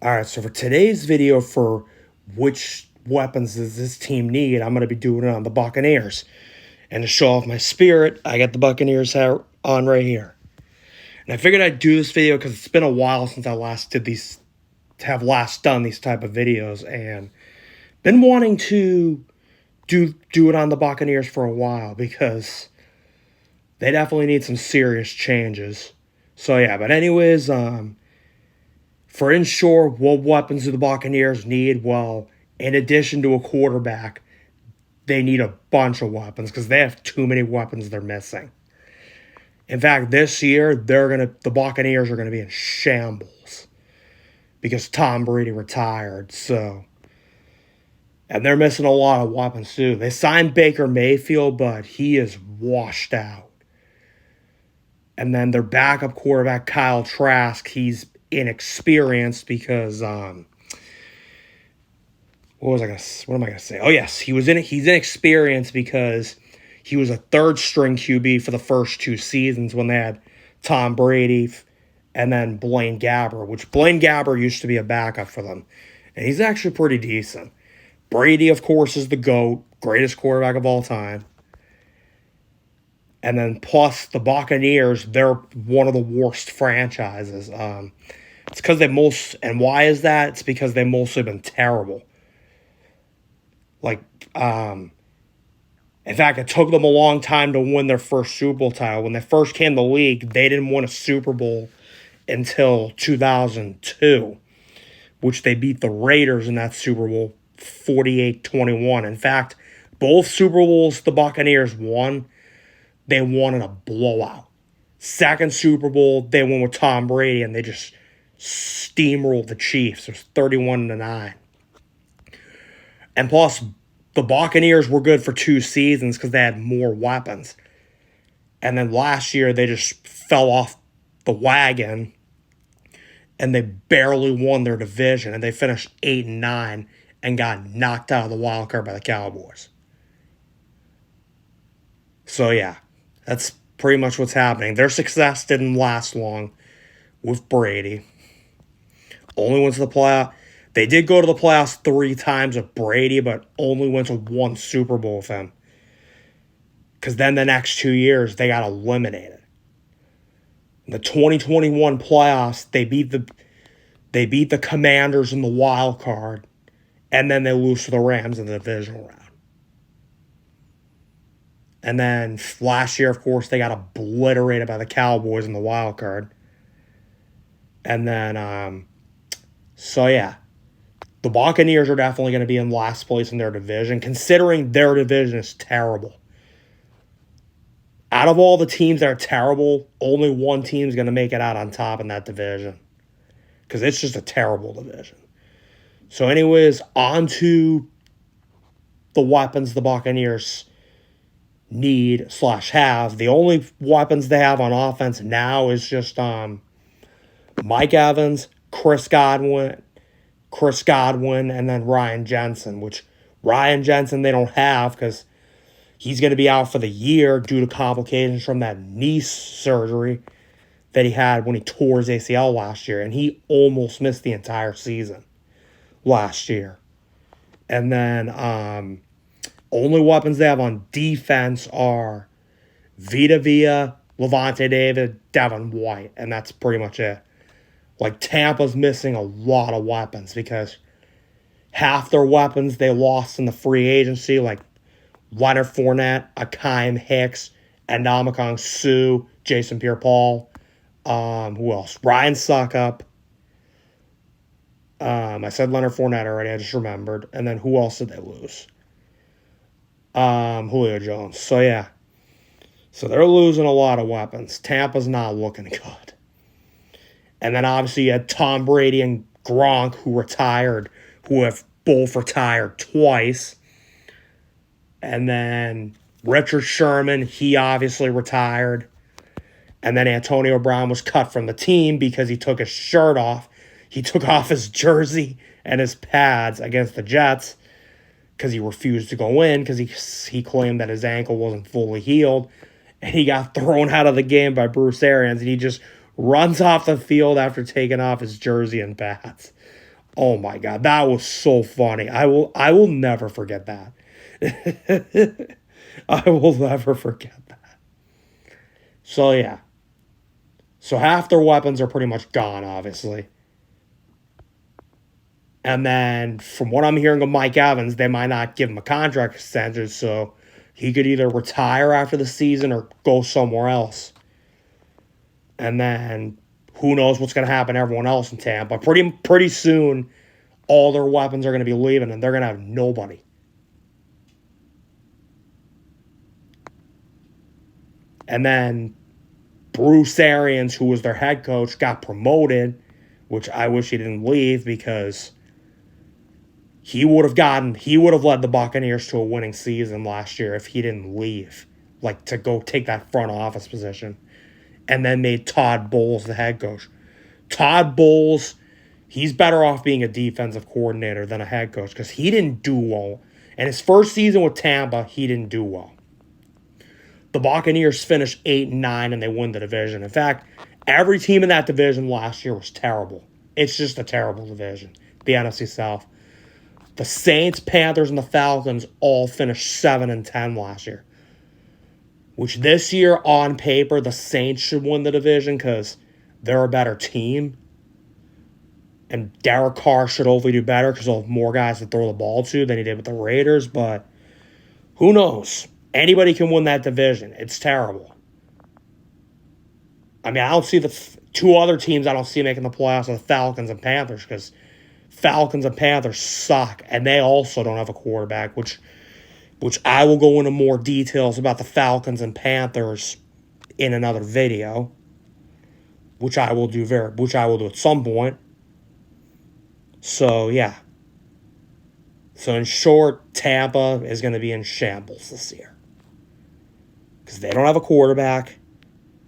All right, so for today's video for which weapons does this team need, I'm going to be doing it on the Buccaneers. And to show off my spirit, I got the Buccaneers hat on right here. And I figured I'd do this video because it's been a while since I last done these type of videos, and been wanting to do it on the Buccaneers for a while because they definitely need some serious changes. So yeah, but anyways, for ensure, what weapons do the Buccaneers need? Well, in addition to a quarterback, they need a bunch of weapons because they have too many weapons they're missing. In fact, this year the Buccaneers are gonna be in shambles because Tom Brady retired. And they're missing a lot of weapons too. They signed Baker Mayfield, but he is washed out. And then their backup quarterback, Kyle Trask, he's inexperienced because what am I gonna say? Oh yes, he's inexperienced because he was a third string QB for the first two seasons when they had Tom Brady and then Blaine Gabbert, which Blaine Gabbert used to be a backup for them. And he's actually pretty decent. Brady, of course, is the GOAT, greatest quarterback of all time. And then plus the Buccaneers, they're one of the worst franchises. It's because and why is that? It's because they've mostly been terrible. In fact, it took them a long time to win their first Super Bowl title. When they first came to the league, they didn't win a Super Bowl until 2002, which they beat the Raiders in that Super Bowl 48-21. In fact, both Super Bowls the Buccaneers won, they won in a blowout. Second Super Bowl, they won with Tom Brady, and they just steamrolled the Chiefs. It was 31-9. And plus, the Buccaneers were good for 2 seasons because they had more weapons. And then last year, they just fell off the wagon, and they barely won their division, and they finished 8-9 and got knocked out of the wild card by the Cowboys. So yeah, that's pretty much what's happening. Their success didn't last long with Brady. Only went to the playoff. They did go to the playoffs 3 times with Brady, but only went to 1 Super Bowl with him. Because then the next 2 years, they got eliminated. In the 2021 playoffs, they beat the Commanders in the wild card, and then they lose to the Rams in the divisional round. And then last year, of course, they got obliterated by the Cowboys in the wild card. And then, so yeah, the Buccaneers are definitely going to be in last place in their division, considering their division is terrible. Out of all the teams that are terrible, only one team is going to make it out on top in that division, because it's just a terrible division. So anyways, on to the weapons the Buccaneers need/have. The only weapons they have on offense now is just Mike Evans, Chris Godwin, and then Ryan Jensen, which Ryan Jensen they don't have because he's going to be out for the year due to complications from that knee surgery that he had when he tore his ACL last year, and he almost missed the entire season last year. And then only weapons they have on defense are Vita Vea, Levante David, Devin White, and that's pretty much it. Like, Tampa's missing a lot of weapons because half their weapons they lost in the free agency, like Leonard Fournette, Akeem Hicks, and Ndamukong Suh, Jason Pierre-Paul. Who else? Ryan Suckup. I said Leonard Fournette already, I just remembered. And then who else did they lose? Julio Jones. So yeah. So they're losing a lot of weapons. Tampa's not looking good. And then obviously you had Tom Brady and Gronk who have both retired twice. And then Richard Sherman, he obviously retired. And then Antonio Brown was cut from the team because he took his shirt off. He took off his jersey and his pads against the Jets because he refused to go in because he claimed that his ankle wasn't fully healed. And he got thrown out of the game by Bruce Arians, and he just runs off the field after taking off his jersey and pads. Oh my God, that was so funny. I will never forget that. I will never forget that. So yeah. So half their weapons are pretty much gone, obviously. And then from what I'm hearing of Mike Evans, they might not give him a contract extension, so he could either retire after the season or go somewhere else. And then who knows what's going to happen to everyone else in Tampa. Pretty soon, all their weapons are going to be leaving, and they're going to have nobody. And then Bruce Arians, who was their head coach, got promoted, which I wish he didn't leave because he would have led the Buccaneers to a winning season last year if he didn't leave, like to go take that front office position, and then made Todd Bowles the head coach. Todd Bowles, he's better off being a defensive coordinator than a head coach because he didn't do well. And his first season with Tampa, he didn't do well. The Buccaneers finished 8-9 and they won the division. In fact, every team in that division last year was terrible. It's just a terrible division, the NFC South. The Saints, Panthers, and the Falcons all finished 7-10 last year. Which this year, on paper, the Saints should win the division because they're a better team. And Derek Carr should hopefully do better because he'll have more guys to throw the ball to than he did with the Raiders. But who knows? Anybody can win that division. It's terrible. I mean, I don't see the two other teams I don't see making the playoffs are the Falcons and Panthers because Falcons and Panthers suck, and they also don't have a quarterback, which I will go into more details about the Falcons and Panthers in another video, which I will do at some point. So yeah. So in short, Tampa is going to be in shambles this year because they don't have a quarterback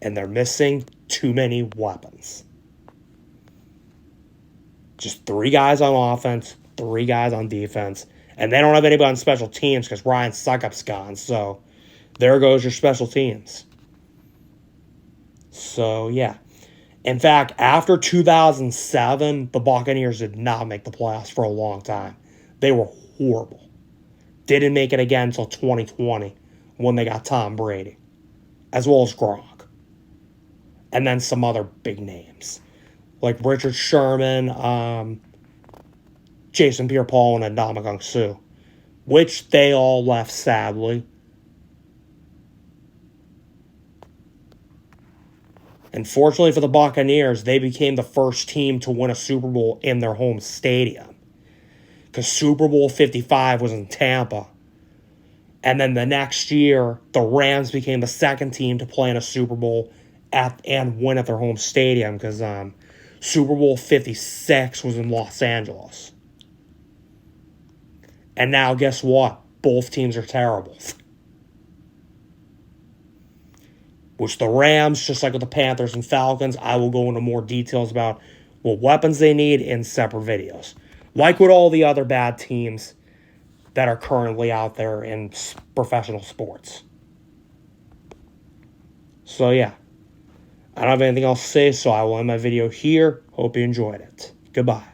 and they're missing too many weapons. Just 3 guys on offense, 3 guys on defense. And they don't have anybody on special teams because Ryan Suckup's gone. So there goes your special teams. So, yeah. In fact, after 2007, the Buccaneers did not make the playoffs for a long time. They were horrible. Didn't make it again until 2020 when they got Tom Brady, as well as Gronk. And then some other big names, like Richard Sherman, Jason Pierre-Paul, and Ndamukong Suh, which they all left, sadly. And fortunately for the Buccaneers, they became the first team to win a Super Bowl in their home stadium. Because Super Bowl 55 was in Tampa. And then the next year, the Rams became the second team to play in a Super Bowl and win at their home stadium. Because Super Bowl 56 was in Los Angeles. And now, guess what? Both teams are terrible. Which the Rams, just like with the Panthers and Falcons, I will go into more details about what weapons they need in separate videos. Like with all the other bad teams that are currently out there in professional sports. So yeah, I don't have anything else to say, so I will end my video here. Hope you enjoyed it. Goodbye.